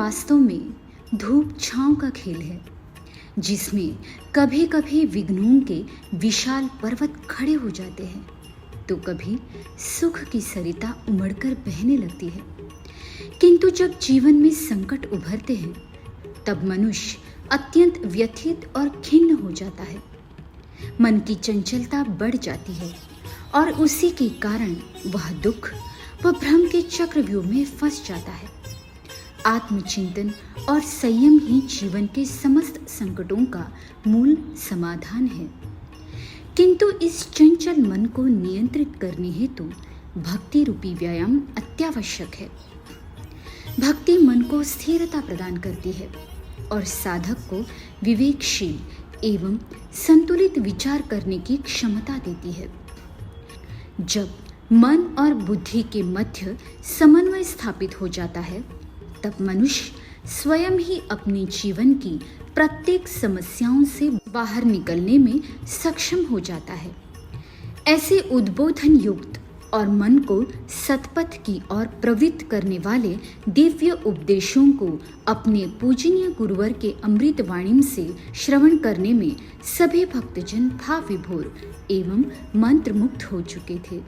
वास्तव में धूप छांव का खेल है, जिसमें कभी कभी विघ्नों के विशाल पर्वत खड़े हो जाते हैं तो कभी सुख की सरिता उमड़कर बहने लगती है। किंतु जब जीवन में संकट उभरते हैं तब मनुष्य अत्यंत व्यथित और खिन्न हो जाता है। मन की चंचलता बढ़ जाती है और उसी के कारण वह दुख व भ्रम के चक्रव्यूह में फंस जाता है। आत्मचिंतन और संयम ही जीवन के समस्त संकटों का मूल समाधान है। किंतु इस चंचल मन को नियंत्रित करने हेतु भक्ति रूपी व्यायाम अत्यावश्यक है। भक्ति मन को स्थिरता प्रदान करती है और साधक को विवेकशील एवं संतुलित विचार करने की क्षमता देती है। जब मन और बुद्धि के मध्य समन्वय स्थापित हो जाता है तब मनुष्य स्वयं ही अपने जीवन की प्रत्येक समस्याओं से बाहर निकलने में सक्षम हो जाता है। ऐसे उद्बोधन युक्त और मन को सतपथ की ओर प्रवृत्त करने वाले दिव्य उपदेशों को अपने पूजनीय गुरुवर के अमृत वाणी से श्रवण करने में सभी भक्तजन भाव विभोर एवं मंत्र मुक्त हो चुके थे।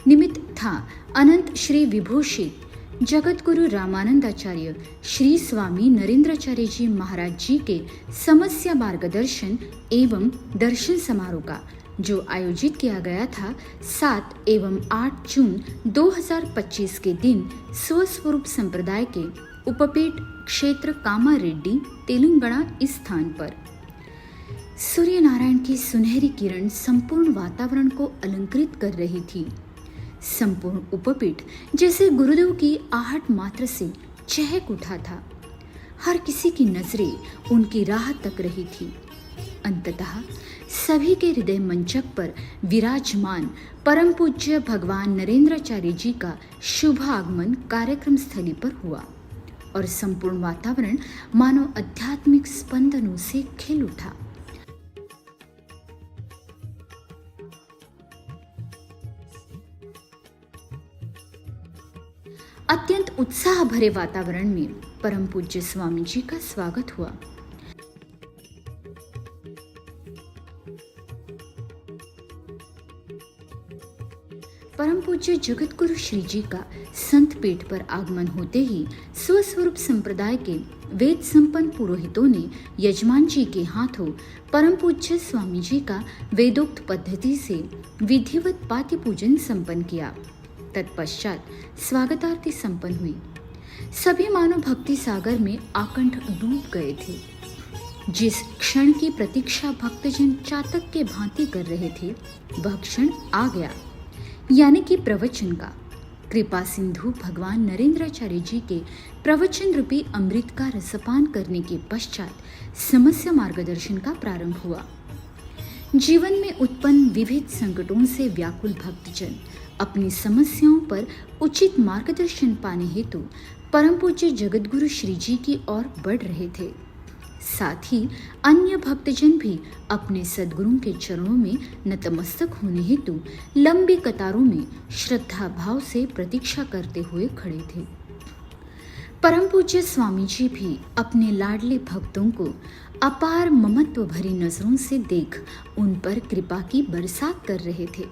निमित्त था अनंत श्री विभूषित जगत गुरु रामानंदाचार्य श्री स्वामी नरेंद्राचार्य जी महाराज जी के समस्या मार्गदर्शन एवं दर्शन समारोह का, जो आयोजित किया गया था 7 एवं 8 जून 2025 के दिन स्वस्वरूप संप्रदाय के उपपेट क्षेत्र कामारेड्डी तेलंगाना इस स्थान पर। सूर्य नारायण की सुनहरी किरण संपूर्ण वातावरण को अलंकृत कर रही थी। संपूर्ण उपपीठ जैसे गुरुदेव की आहट मात्र से चहक उठा था। हर किसी की नजरें उनकी राह तक रही थी। अंततः सभी के हृदय मंचक पर विराजमान परम पूज्य भगवान नरेंद्राचार्य जी का शुभ आगमन कार्यक्रम स्थली पर हुआ और संपूर्ण वातावरण मानो आध्यात्मिक स्पंदनों से खिल उठा। अत्यंत उत्साह भरे वातावरण में परम पूज्य स्वामी जी का स्वागत हुआ। परम पूज्य जगत गुरु श्री जी का संत पीठ पर आगमन होते ही स्वस्वरूप संप्रदाय के वेद संपन्न पुरोहितों ने यजमान जी के हाथों परम पूज्य स्वामी जी का वेदोक्त पद्धति से विधिवत पाति पूजन संपन्न किया। तत्पश्चात स्वागतारती संपन्न हुई। सभी मानव भक्ति सागर में आकंठ डूब गए थे। जिस क्षण की प्रतीक्षा भक्तजन चातक के भांति कर रहे थे वह क्षण आ गया, यानी कि प्रवचन का। कृपा सिंधु भगवान नरेंद्राचार्य जी के प्रवचन रूपी अमृत का रसपान करने के पश्चात समस्या मार्गदर्शन का प्रारंभ हुआ। जीवन में उत्पन्न विविध संकटों से व्याकुल भक्तजन अपनी समस्याओं पर उचित मार्गदर्शन पाने हेतु परम पूज्य जगतगुरु श्री जी की ओर बढ़ रहे थे। साथ ही अन्य भक्तजन भी अपने सद्गुरुओं के चरणों में नतमस्तक होने हेतु लंबी कतारों में श्रद्धा भाव से प्रतीक्षा करते हुए खड़े थे। परम पूज्य स्वामी जी भी अपने लाडले भक्तों को अपार ममत्व भरी नजरों से देख उन पर कृपा की बरसात कर रहे थे।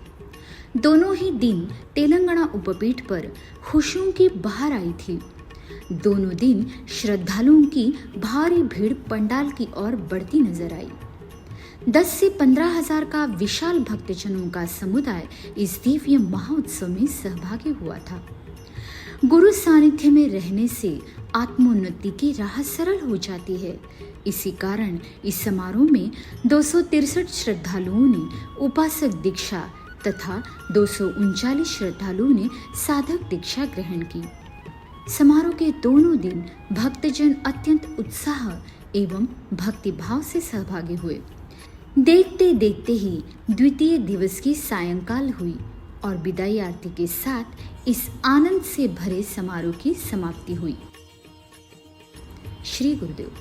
दोनों ही दिन तेलंगाना उपपीठ पर खुशियों की बहार आई थी। दोनों दिन श्रद्धालुओं की भारी भीड़ पंडाल की ओर बढ़ती नजर आई। 10 से 15 हजार का विशाल भक्तजनों का समुदाय इस दिव्य महोत्सव में सहभागी हुआ था। गुरु सानिध्य में रहने से आत्मोन्नति की राह सरल हो जाती है। इसी कारण इस समारोह में 263 श्रद्धालुओं ने उपासक दीक्षा तथा 239 श्रद्धालुओं ने साधक दीक्षा ग्रहण की। समारोह के दोनों दिन भक्तजन अत्यंत उत्साह एवं भक्ति भाव से सहभागी हुए। देखते देखते ही द्वितीय दिवस की सायंकाल हुई और विदाई आरती के साथ इस आनंद से भरे समारोह की समाप्ति हुई। श्री गुरुदेव।